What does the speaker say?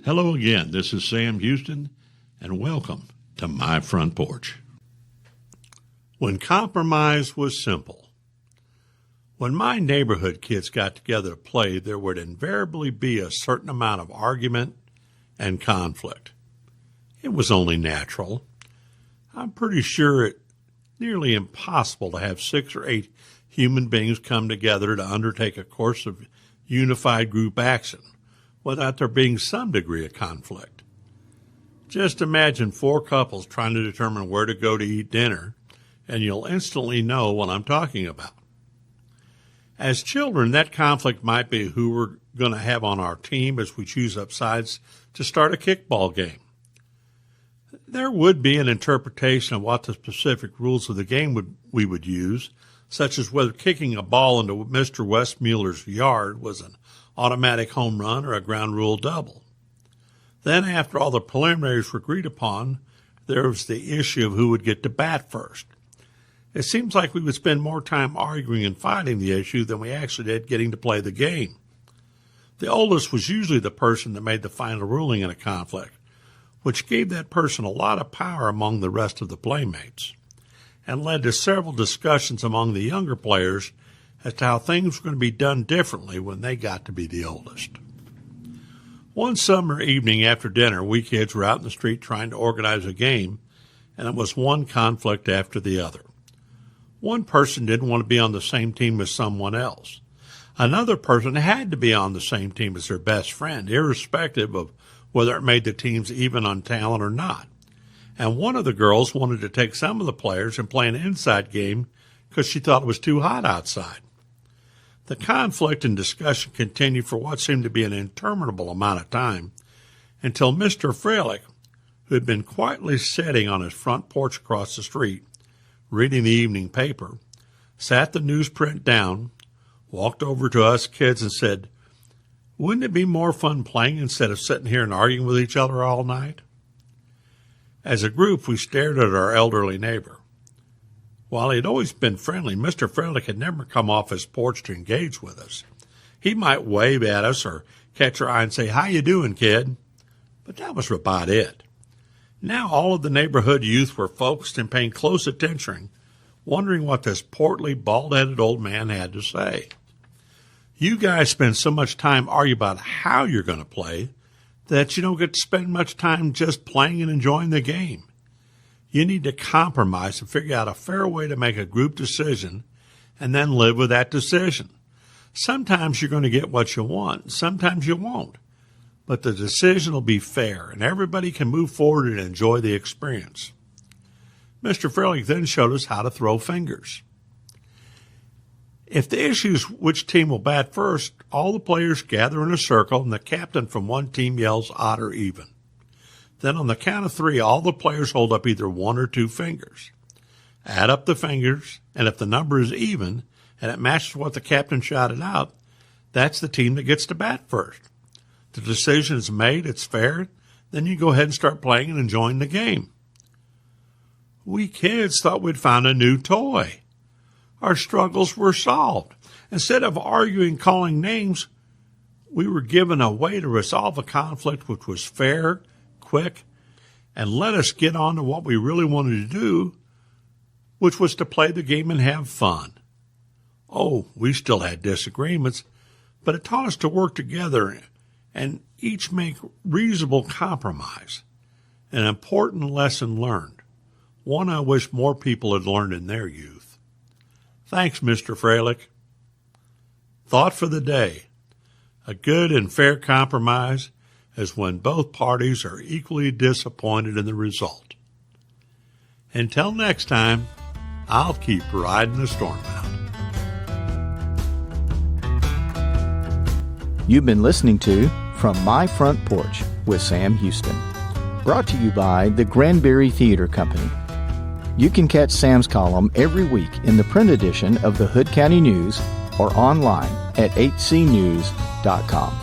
Hello again, this is Sam Houston, and welcome to My Front Porch. When compromise was simple. When my neighborhood kids got together to play, there would invariably be a certain amount of argument and conflict. It was only natural. I'm pretty sure it's nearly impossible to have 6 or 8 human beings come together to undertake a course of unified group action without there being some degree of conflict. Just imagine 4 couples trying to determine where to go to eat dinner, and you'll instantly know what I'm talking about. As children, that conflict might be who we're going to have on our team as we choose up sides to start a kickball game. There would be an interpretation of what the specific rules of the game we would use, such as whether kicking a ball into Mr. Westmuller's yard was an automatic home run or a ground rule double. Then, after all the preliminaries were agreed upon, there was the issue of who would get to bat first. It seems like we would spend more time arguing and fighting the issue than we actually did getting to play the game. The oldest was usually the person that made the final ruling in a conflict, which gave that person a lot of power among the rest of the playmates, and led to several discussions among the younger players as to how things were going to be done differently when they got to be the oldest. One summer evening after dinner, we kids were out in the street trying to organize a game, and it was one conflict after the other. One person didn't want to be on the same team as someone else. Another person had to be on the same team as their best friend, irrespective of whether it made the teams even on talent or not. And one of the girls wanted to take some of the players and play an inside game because she thought it was too hot outside. The conflict and discussion continued for what seemed to be an interminable amount of time until Mr. Fralick, who had been quietly sitting on his front porch across the street, reading the evening paper, sat the newsprint down, walked over to us kids and said, "Wouldn't it be more fun playing instead of sitting here and arguing with each other all night?" As a group, we stared at our elderly neighbor. While he had always been friendly, Mr. Fralick had never come off his porch to engage with us. He might wave at us or catch our eye and say, "How you doing, kid?" But that was about it. Now all of the neighborhood youth were focused and paying close attention, wondering what this portly, bald-headed old man had to say. You guys spend so much time arguing about how you're going to play that you don't get to spend much time just playing and enjoying the game. You need to compromise and figure out a fair way to make a group decision and then live with that decision. Sometimes you're going to get what you want, sometimes you won't. But the decision will be fair, and everybody can move forward and enjoy the experience. Mr. Fralick then showed us how to throw fingers. If the issue is which team will bat first, all the players gather in a circle, and the captain from one team yells odd or even. Then on the count of 3, all the players hold up either 1 or 2 fingers. Add up the fingers, and if the number is even, and it matches what the captain shouted out, that's the team that gets to bat first. The decision is made, it's fair, then you go ahead and start playing and enjoying the game. We kids thought we'd found a new toy. Our struggles were solved. Instead of arguing, calling names, we were given a way to resolve a conflict which was fair, quick, and let us get on to what we really wanted to do, which was to play the game and have fun. Oh, we still had disagreements, but it taught us to work together and each make reasonable compromise. An important lesson learned, one I wish more people had learned in their youth. Thanks, Mr. Fralick. Thought for the day. A good and fair compromise is when both parties are equally disappointed in the result. Until next time, I'll keep riding the storm out. You've been listening to From My Front Porch with Sam Houston, brought to you by the Granbury Theater Company. You can catch Sam's column every week in the print edition of the Hood County News or online at hcnews.com.